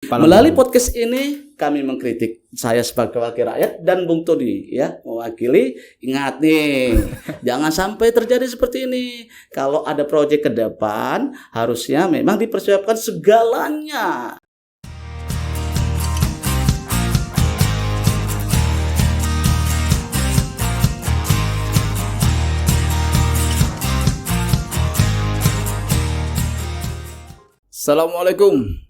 Melalui podcast ini kami mengkritik, saya sebagai wakil rakyat dan Bung Tony ya mewakili. Ingat nih, jangan sampai terjadi seperti ini. Kalau ada proyek ke depan, harusnya memang dipersiapkan segalanya. Assalamualaikum.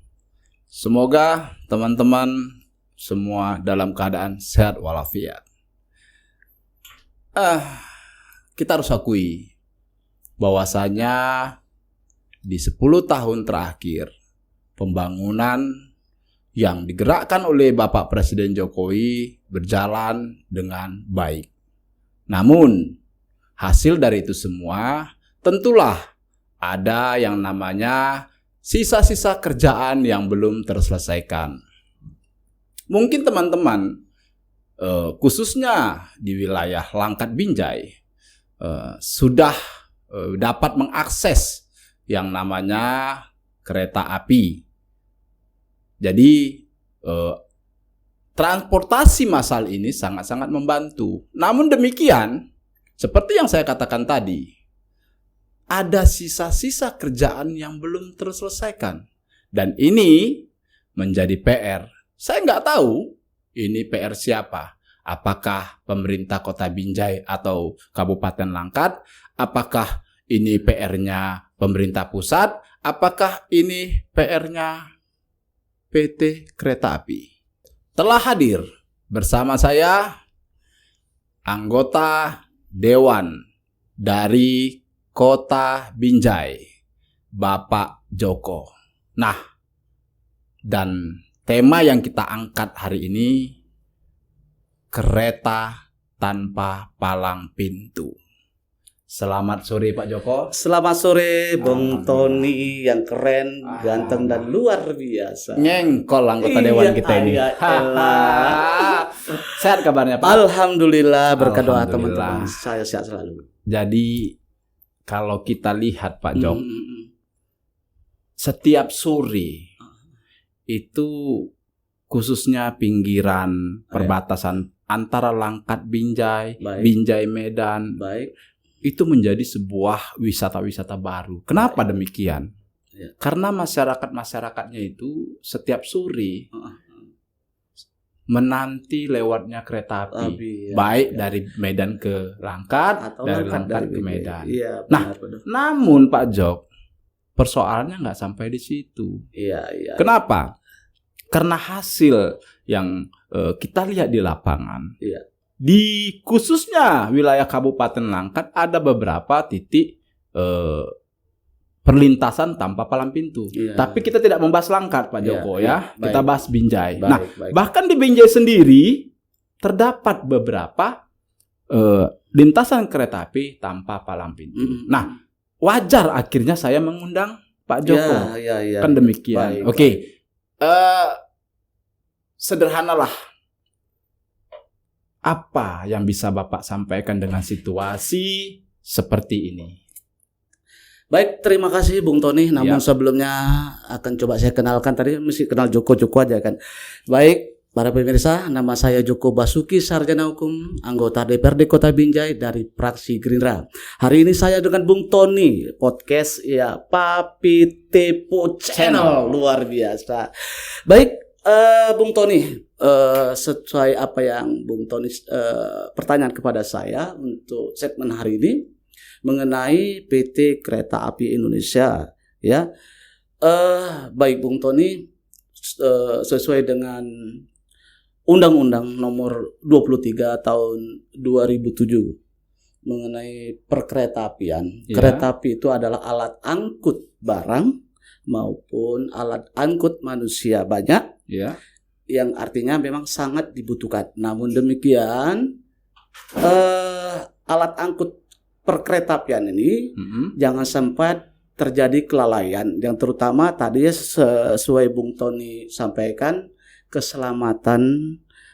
Semoga teman-teman semua dalam keadaan sehat walafiat. Kita harus akui bahwasanya di 10 tahun terakhir pembangunan yang digerakkan oleh Bapak Presiden Jokowi berjalan dengan baik. Namun hasil dari itu semua tentulah ada yang namanya sisa-sisa kerjaan yang belum terselesaikan. Mungkin teman-teman, khususnya di wilayah Langkat Binjai, sudah dapat mengakses yang namanya kereta api. Jadi, transportasi massal ini sangat-sangat membantu. Namun demikian, seperti yang saya katakan tadi, ada sisa-sisa kerjaan yang belum terselesaikan. Dan ini menjadi PR. Saya nggak tahu ini PR siapa. Apakah pemerintah Kota Binjai atau Kabupaten Langkat? Apakah ini PR-nya pemerintah pusat? Apakah ini PR-nya PT Kereta Api? Telah hadir bersama saya anggota Dewan dari Kota Binjai, Bapak Joko. Nah, dan tema yang kita angkat hari ini, kereta tanpa palang pintu. Selamat sore Pak Joko. Selamat sore Bung Tony yang keren, ganteng dan luar biasa. Nyengkol anggota Dewan kita ini. Sehat kabarnya Pak? Alhamdulillah, berkat doa teman-teman. Saya sehat selalu. Jadi kalau kita lihat Pak Jok, setiap sore itu khususnya pinggiran perbatasan antara Langkat Binjai, Binjai Medan, itu menjadi sebuah wisata-wisata baru. Kenapa demikian? Ya. Karena masyarakatnya itu setiap sore menanti lewatnya kereta api, baik dari Medan ke Langkat, atau dari Langkat ke Medan. Iya, benar. Namun Pak Jok, persoalannya nggak sampai di situ. Iya. Kenapa? Karena hasil yang kita lihat di lapangan, di khususnya wilayah Kabupaten Langkat ada beberapa titik perlintasan tanpa palang pintu. Tapi kita tidak membahas Langkat Pak Joko ya. Kita bahas Binjai. Bahkan di Binjai sendiri terdapat beberapa lintasan kereta api tanpa palang pintu. Nah, wajar akhirnya saya mengundang Pak Joko. Kan demikian. Oke. Sederhanalah. Apa yang bisa Bapak sampaikan dengan situasi seperti ini? Baik, terima kasih Bung Tony. Namun sebelumnya akan coba saya kenalkan, tadi mesti kenal Joko aja kan. Baik, para pemirsa, nama saya Joko Basuki, sarjana hukum, anggota DPRD Kota Binjai dari fraksi Gerindra. Hari ini saya dengan Bung Tony, podcast ya Papi Tepo Channel, luar biasa. Baik, Bung Tony, sesuai apa yang Bung Tony pertanyaan kepada saya untuk segmen hari ini mengenai PT Kereta Api Indonesia ya. Baik Bung Tony, sesuai dengan Undang-Undang Nomor 23 Tahun 2007 mengenai perkeretaapian. Kereta api itu adalah alat angkut barang maupun alat angkut manusia banyak, yang artinya memang sangat dibutuhkan. Namun demikian, alat angkut perkeretaapian ini jangan sampai terjadi kelalaian, yang terutama tadi sesuai Bung Tony sampaikan, keselamatan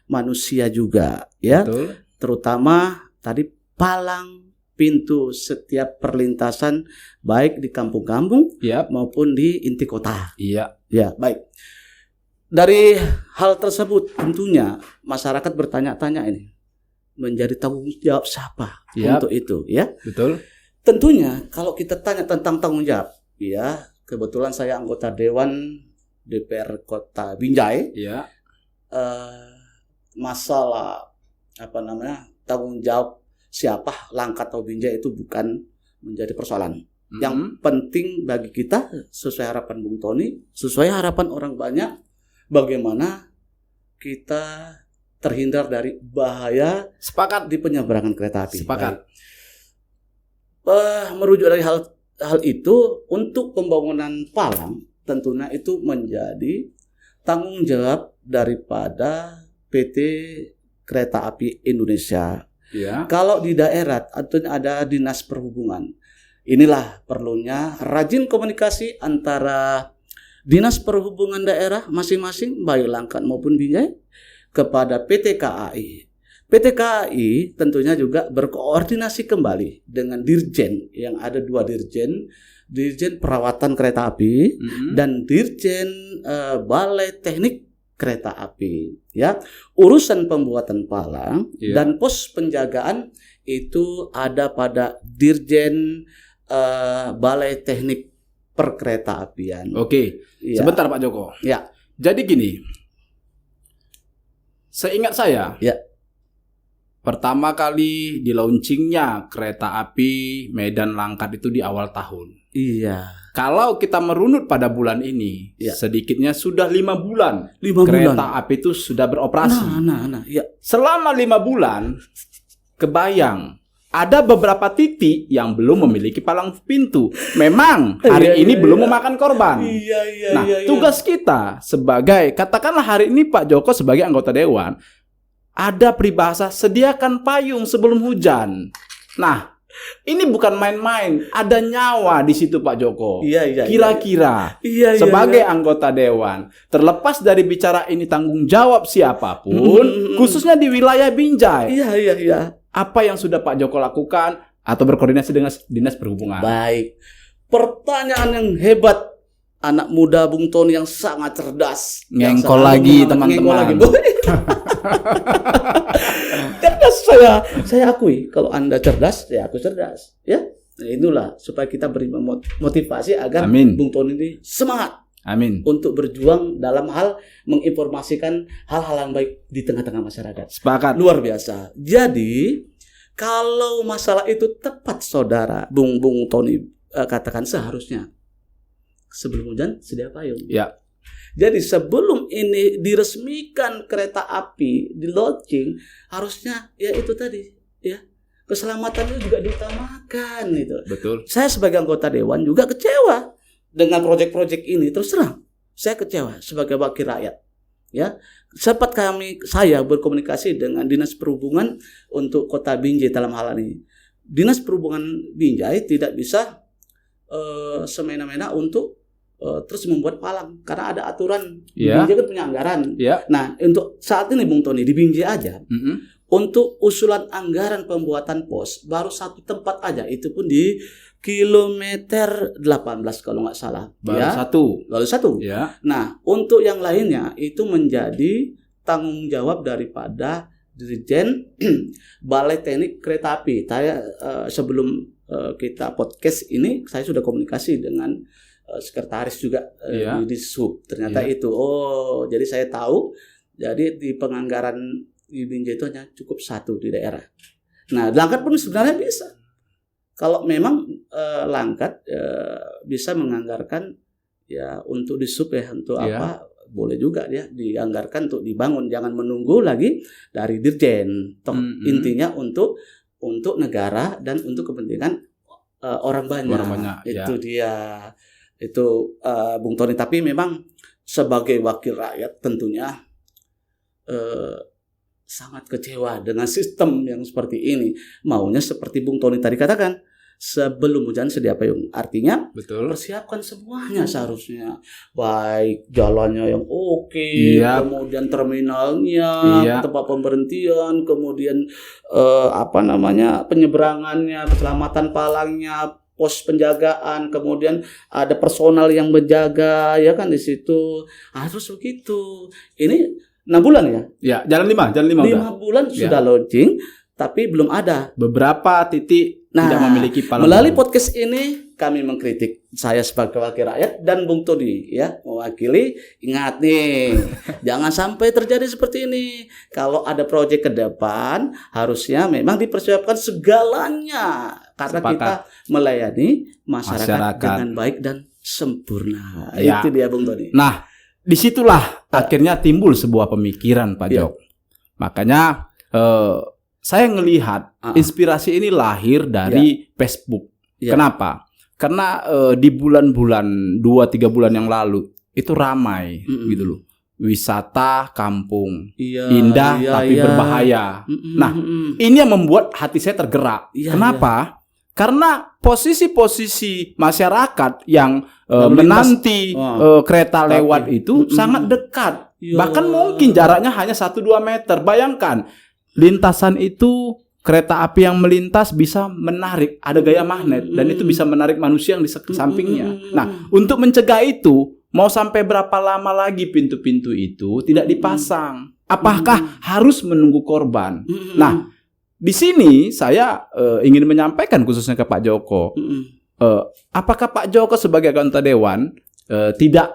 manusia juga ya. Betul. Terutama tadi palang pintu setiap perlintasan baik di kampung-kampung maupun di inti kota. Iya. Ya, baik. dari hal tersebut tentunya masyarakat bertanya-tanya ini menjadi tanggung jawab siapa Yap. untuk itu ya. Betul. Tentunya kalau kita tanya tentang tanggung jawab ya, kebetulan saya anggota Dewan DPR Kota Binjai. Ya. Masalah tanggung jawab siapa Langkat atau Binjai itu bukan menjadi persoalan. Yang penting bagi kita sesuai harapan Bung Tony, sesuai harapan orang banyak, bagaimana kita terhindar dari bahaya Sepakat. di penyeberangan kereta api. Sepakat. Merujuk dari hal itu, untuk pembangunan Palang tentunya itu menjadi tanggung jawab daripada PT Kereta Api Indonesia. Ya. Kalau di daerah tentunya ada Dinas Perhubungan. Inilah perlunya rajin komunikasi antara Dinas Perhubungan daerah masing-masing, baik Langkat maupun Binjai, kepada PT KAI. PT KAI tentunya juga berkoordinasi kembali dengan Dirjen, yang ada 2 Dirjen, Dirjen Perawatan Kereta Api dan Dirjen Balai Teknik Kereta Api. Ya, urusan pembuatan palang dan pos penjagaan itu ada pada Dirjen Balai Teknik Perkereta Apian. Oke. Ya. Sebentar Pak Joko. Ya. Jadi gini. Seingat saya. Ya. Pertama kali di launchingnya kereta api Medan Langkat itu di awal tahun. Iya. Kalau kita merunut pada bulan ini, sedikitnya sudah 5 bulan. 5 kereta bulan. api itu sudah beroperasi. Ya. Selama 5 bulan, kebayang ada beberapa titik yang belum memiliki palang pintu. Memang hari ini belum memakan korban. Nah, tugas kita sebagai, katakanlah hari ini Pak Joko sebagai anggota dewan, ada peribahasa sediakan payung sebelum hujan. Nah, ini bukan main-main, ada nyawa di situ Pak Joko. Kira-kira sebagai anggota dewan, terlepas dari bicara ini tanggung jawab siapapun, khususnya di wilayah Binjai. Apa yang sudah Pak Joko lakukan atau berkoordinasi dengan Dinas Perhubungan? Baik. Pertanyaan yang hebat. Anak muda Bung Tony yang sangat cerdas. Ngengkol lagi teman-teman. Cerdas saya akui. Kalau Anda cerdas, ya aku cerdas. Ya, nah, itulah supaya kita beri motivasi agar Bung Tony ini semangat. Amin. Untuk berjuang dalam hal menginformasikan hal-hal yang baik di tengah-tengah masyarakat. Sepakat. Luar biasa. Jadi kalau masalah itu tepat, saudara Bung Tony katakan seharusnya sebelum hujan sedia payung. Ya. Jadi sebelum ini diresmikan kereta api di launching, harusnya ya itu tadi ya, keselamatan itu juga diutamakan itu. Betul. Saya sebagai anggota dewan juga kecewa dengan proyek-proyek ini, terus terang saya kecewa sebagai wakil rakyat. Ya, sempat saya berkomunikasi dengan Dinas Perhubungan untuk Kota Binjai dalam hal ini. Dinas Perhubungan Binjai tidak bisa semena-mena untuk terus membuat palang karena ada aturan. Binjai kan punya anggaran. Nah, untuk saat ini Bung Tony di Binjai aja, untuk usulan anggaran pembuatan pos baru 1 tempat aja, itu pun di kilometer 18 kalau nggak salah. Baru satu. Ya. Nah, untuk yang lainnya itu menjadi tanggung jawab daripada Dirjen Balai Teknik Kereta Api. Saya sebelum kita podcast ini, saya sudah komunikasi dengan sekretaris juga di Sub. Ternyata itu. Oh, jadi saya tahu. Jadi di penganggaran di Binjai itu hanya cukup 1 di daerah. Nah, Langkat pun sebenarnya bisa. Kalau memang Langkat bisa menganggarkan ya untuk di Sub ya, untuk apa, boleh juga dia dianggarkan untuk dibangun. Jangan menunggu lagi dari Dirjen. Intinya untuk negara dan untuk kepentingan orang banyak. Itu dia. Itu Bung Tony. Tapi memang sebagai wakil rakyat tentunya sangat kecewa dengan sistem yang seperti ini. Maunya seperti Bung Tony tadi katakan, sebelum hujan sedia payung. Artinya persiapkan semuanya seharusnya. Baik jalannya yang oke, kemudian terminalnya, tempat pemberhentian, kemudian penyeberangannya, keselamatan palangnya, pos penjagaan, kemudian ada personal yang menjaga, ya kan di situ. Harus begitu. Ini 6 bulan ya? Ya, jalan 5 udah. 5 bulan sudah launching, tapi belum ada. Beberapa titik tidak memiliki palang. Melalui podcast ini kami mengkritik, saya sebagai wakil rakyat dan Bung Tony ya mewakili. Ingat nih, jangan sampai terjadi seperti ini. Kalau ada proyek ke depan, harusnya memang dipersiapkan segalanya karena kita melayani masyarakat dengan baik dan sempurna. Ya. Itu dia Bung Tony. Nah, disitulah akhirnya timbul sebuah pemikiran Pak Jok. Makanya saya ngelihat inspirasi ini lahir dari Facebook. Kenapa? Karena di bulan-bulan 2-3 bulan yang lalu itu ramai gitu loh. Wisata kampung, indah tapi berbahaya. Nah, ini yang membuat hati saya tergerak. Kenapa? Karena posisi-posisi masyarakat yang menanti kereta lewat itu sangat dekat. Bahkan mungkin jaraknya hanya 1-2 meter. Bayangkan, lintasan itu kereta api yang melintas bisa menarik, ada gaya magnet, dan itu bisa menarik manusia yang di sampingnya. Nah, untuk mencegah itu, mau sampai berapa lama lagi pintu-pintu itu tidak dipasang? Apakah harus menunggu korban? Nah, di sini saya ingin menyampaikan khususnya ke Pak Joko, apakah Pak Joko sebagai anggota dewan tidak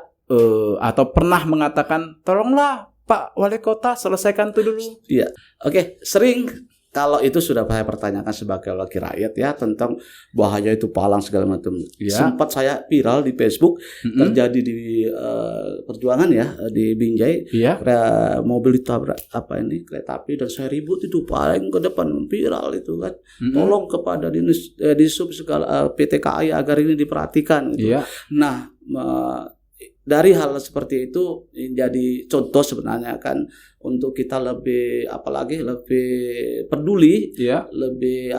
atau pernah mengatakan, tolonglah Pak Wali Kota selesaikan itu dulu? Iya, oke. Sering kalau itu sudah saya pertanyakan sebagai wakil rakyat ya tentang bahaya itu palang segala macam. Sempat saya viral di Facebook, terjadi di perjuangan ya di Binjai, mobil ditabrak kereta api dan saya ribut itu paling ke depan viral itu kan. Tolong kepada dinas segala PT KAI agar ini diperhatikan. Gitu. Nah. Dari hal seperti itu jadi contoh sebenarnya kan untuk kita lebih lebih peduli, lebih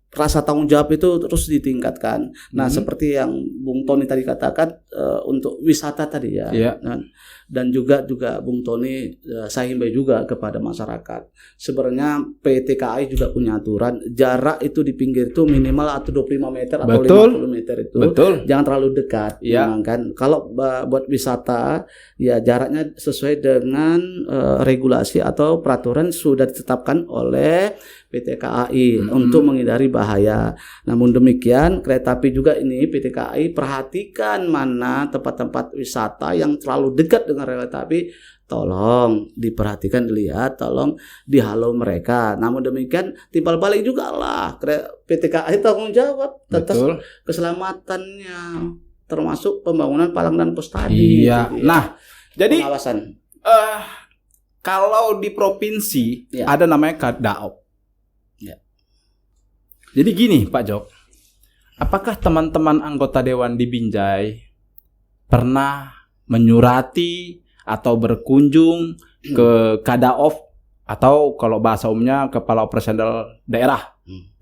rasa tanggung jawab itu terus ditingkatkan. Nah, seperti yang Bung Tony tadi katakan untuk wisata tadi ya. Dan juga Bung Tony saya himbau juga kepada masyarakat. Sebenarnya PT KAI juga punya aturan jarak itu di pinggir itu minimal atau 25 meter atau 50 meter itu. Jangan terlalu dekat. Kan kalau buat wisata ya jaraknya sesuai dengan regulasi atau peraturan sudah ditetapkan oleh PT KAI untuk menghindari bahaya. Namun demikian kereta api juga ini PT KAI perhatikan mana tempat-tempat wisata yang terlalu dekat dengan kereta api, tolong diperhatikan, dilihat, tolong dihalau mereka. Namun demikian timbal balik juga lah PT KAI tanggung jawab atas keselamatannya termasuk pembangunan palang dan pos tadi. Nah, jadi pengawasan. Kalau di provinsi ada namanya Kadaop. Jadi gini Pak Jok, apakah teman-teman anggota dewan di Binjai pernah menyurati atau berkunjung ke Kadaop atau kalau bahasa umumnya Kepala Operasional Daerah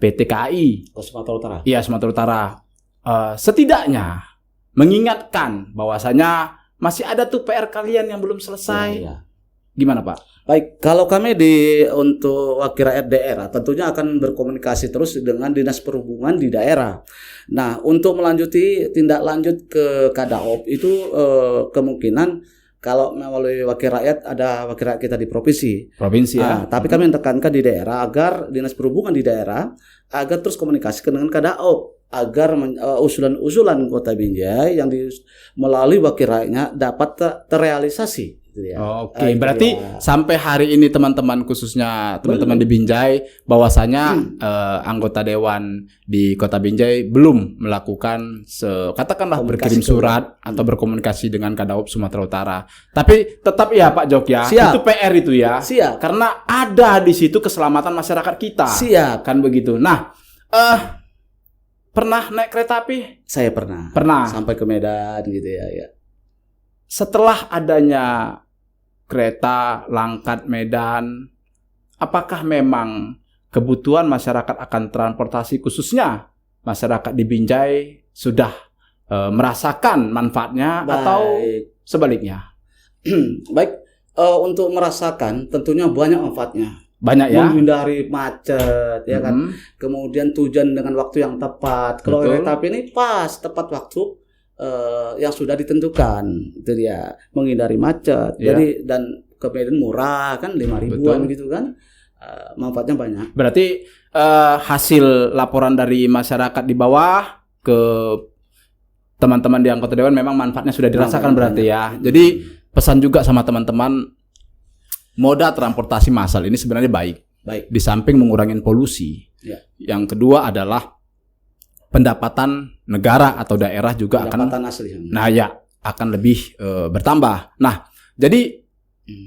PT KAI Sumatera Utara? Iya, Sumatera Utara. Setidaknya mengingatkan bahwasanya masih ada tuh PR kalian yang belum selesai. Gimana Pak? Baik, kalau kami untuk wakil rakyat daerah tentunya akan berkomunikasi terus dengan Dinas Perhubungan di daerah. Nah, untuk melanjuti tindak lanjut ke Kadaop itu kemungkinan kalau melalui wakil rakyat ada wakil rakyat kita di provinsi ya. Tapi kami tekankan di daerah agar Dinas Perhubungan di daerah agar terus komunikasi dengan Kadaop agar usulan-usulan Kota Binjai yang melalui wakil rakyatnya dapat terrealisasi. Oke, berarti sampai hari ini teman-teman khususnya teman-teman di Binjai bahwasanya anggota dewan di Kota Binjai belum melakukan katakanlah berkirim surat atau berkomunikasi dengan Kadaop Sumatera Utara. Tapi tetap ya Pak Jok ya, itu PR itu ya. Karena ada di situ keselamatan masyarakat kita. Kan begitu. Nah, pernah naik kereta api? Saya pernah. Sampai ke Medan gitu ya. Setelah adanya kereta Langkat Medan, apakah memang kebutuhan masyarakat akan transportasi khususnya masyarakat di Binjai sudah merasakan manfaatnya atau sebaliknya? Baik, untuk merasakan tentunya banyak manfaatnya. Banyak ya. menghindari macet, ya kan. Kemudian tujuan dengan waktu yang tepat. Kalau Betul. kereta api ini pas tepat waktu yang sudah ditentukan, itu dia, menghindari macet. Ya. Jadi dan kemudian murah kan, 5.000-an gitu kan. Manfaatnya banyak. Berarti hasil laporan dari masyarakat di bawah ke teman-teman di anggota dewan memang manfaatnya sudah dirasakan berarti ya. Jadi pesan juga sama teman-teman, moda transportasi massal ini sebenarnya baik. Di samping mengurangi polusi. Ya. Yang kedua adalah pendapatan negara atau daerah juga Pendapatan akan asli. akan lebih bertambah. Nah, jadi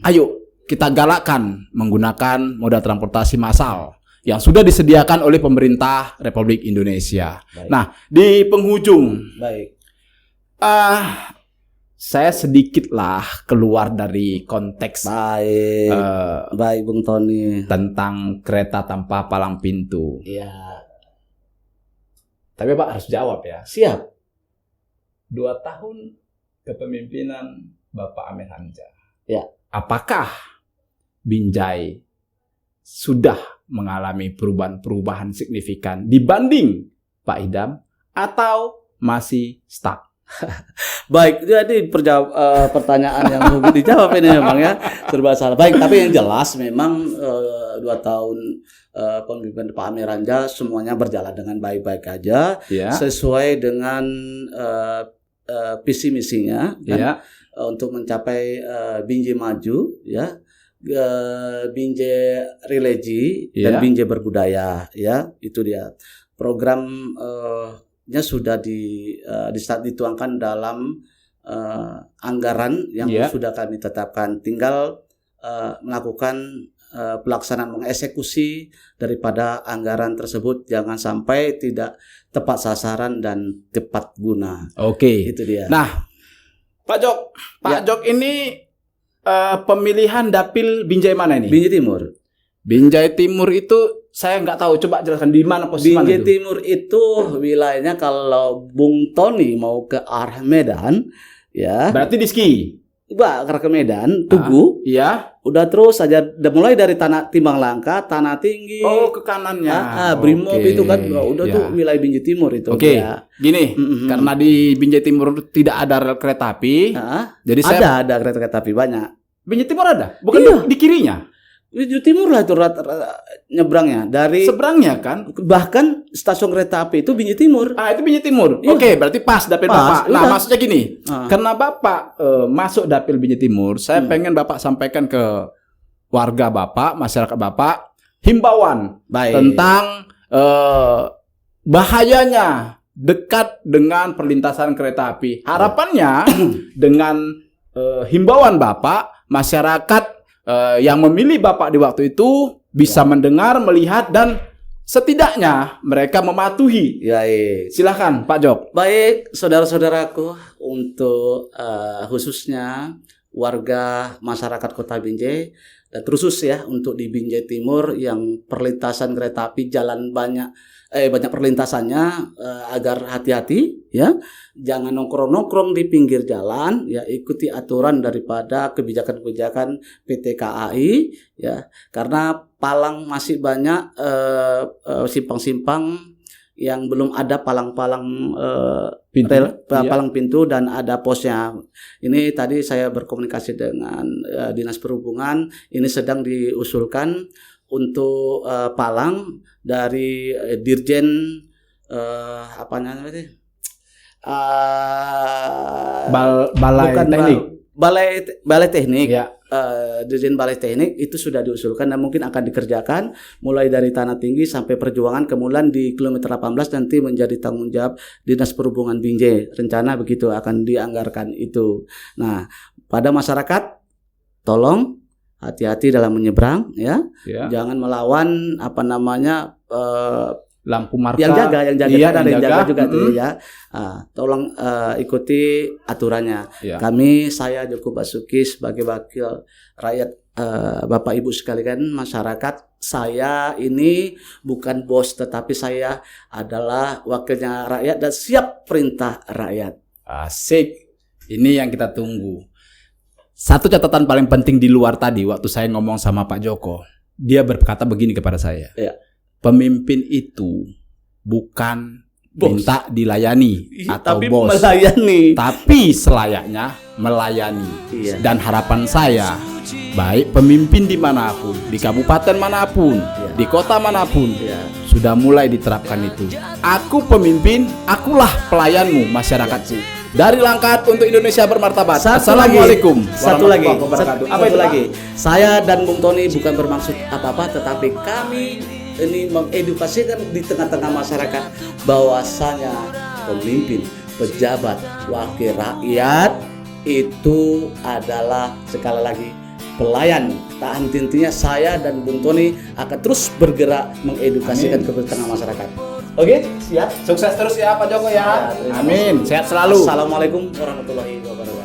ayo kita galakkan menggunakan moda transportasi massal yang sudah disediakan oleh pemerintah Republik Indonesia. Baik. Nah, di penghujung Baik. saya sedikitlah keluar dari konteks Baik. Baik, Bung Tony. tentang kereta tanpa palang pintu. Iya. Tapi Pak harus jawab ya. Siap. 2 tahun kepemimpinan Bapak Amir Hamzah. Ya. Apakah Binjai sudah mengalami perubahan-perubahan signifikan dibanding Pak Idam atau masih stuck? Baik, jadi pertanyaan yang mungkin dijawab ini memang ya serba salah. Baik, tapi yang jelas memang 2 tahun pemimpinan Pak Amir Hamzah semuanya berjalan dengan baik-baik aja, Ya. sesuai dengan visi misinya kan, Ya. untuk mencapai Binjai maju, ya, Binjai religi dan Ya. Binjai berbudaya, ya, itu dia. Programnya sudah dituangkan dalam anggaran yang Ya. sudah kami tetapkan. Tinggal melakukan pelaksanaan, mengeksekusi daripada anggaran tersebut, jangan sampai tidak tepat sasaran dan tepat guna. Oke. Itu dia. Nah, Pak Ya. Jok ini pemilihan dapil Binjai mana ini? Binjai Timur. Binjai Timur itu saya nggak tahu. Coba jelaskan di mana posisi mana Binjai itu? Timur itu wilayahnya kalau Bung Tony mau ke arah Medan, ya, Berarti di Ski. ke Medan, Tugu, Iya. udah terus saja, mulai dari tanah Timbang Langka, Tanah Tinggi, Oh, ke kanannya. Brimob Oke. itu kan, udah Ya. tuh wilayah Binjai Timur itu. Oke. Ya. Gini, karena di Binjai Timur tidak ada rel kereta api, jadi saya Ada kereta api banyak. Binjai Timur ada, bukan Iya. di kirinya, Binjai Timur lah itu nyebrangnya dari, seberangnya kan? bahkan stasiun kereta api itu Binjai Timur. Itu Binjai Timur. Iya. Oke, berarti pas dapil Pas, Bapak. Nah, udah. maksudnya gini, karena Bapak masuk dapil Binjai Timur, saya pengen Bapak sampaikan ke warga Bapak, masyarakat Bapak, himbauan Baik. tentang bahayanya dekat dengan perlintasan kereta api. Harapannya dengan himbauan Bapak, masyarakat yang memilih Bapak di waktu itu bisa mendengar, melihat, dan setidaknya mereka mematuhi. Ya, Silahkan Pak Jok. baik, saudara-saudaraku, untuk khususnya warga masyarakat Kota Binjai, dan terkhusus ya untuk di Binjai Timur yang perlintasan kereta api jalan banyak perlintasannya, agar hati-hati ya, jangan nongkrong-nongkrong di pinggir jalan ya, ikuti aturan daripada kebijakan-kebijakan PT KAI ya, karena palang masih banyak simpang-simpang yang belum ada palang-palang Pintu, palang pintu dan ada posnya. Ini tadi saya berkomunikasi dengan Dinas Perhubungan, ini sedang diusulkan untuk palang dari Dirjen apa namanya itu? Balai Bukan Teknik. Balai Teknik. Ya. Dirjen Balai Teknik itu sudah diusulkan dan mungkin akan dikerjakan mulai dari Tanah Tinggi sampai Perjuangan, kemudian di kilometer 18 nanti menjadi tanggung jawab Dinas Perhubungan Binjai. Rencana begitu akan dianggarkan itu. Nah, pada masyarakat tolong hati-hati dalam menyeberang ya. Ya. Jangan melawan Lampu marka. yang jaga Iya, kan ada yang jaga juga tuh Mm. ya. Tolong ikuti aturannya. Ya. Saya Joko Basuki sebagai wakil rakyat, Bapak Ibu sekalian masyarakat, saya ini bukan bos tetapi saya adalah wakilnya rakyat dan siap perintah rakyat. Asik. Ini yang kita tunggu. Satu catatan paling penting di luar tadi waktu saya ngomong sama Pak Joko. dia berkata begini kepada saya. Iya. Pemimpin itu bukan Bos. minta dilayani atau tapi bos, melayani. tapi selayaknya melayani. Iya. Dan harapan saya, baik pemimpin dimanapun, di kabupaten manapun, Iya. di kota manapun, Iya. sudah mulai diterapkan itu. Aku pemimpin, akulah pelayanmu masyarakat. Dari Langkat untuk Indonesia bermartabat. Assalamualaikum Satu lagi. warahmatullahi wabarakatuh. Apa itu lagi? Saya dan Bung Tony bukan bermaksud apa-apa, tetapi kami ini mengedukasikan di tengah-tengah masyarakat bahwasanya pemimpin, pejabat, wakil rakyat itu adalah sekali lagi pelayan. Tak henti-hentinya saya dan Bung Tony akan terus bergerak mengedukasikan ke tengah masyarakat. Oke, siap. Sukses terus ya Pak Joko ya. Ya, terima Amin. kasih. Sehat selalu. Assalamualaikum warahmatullahi wabarakatuh.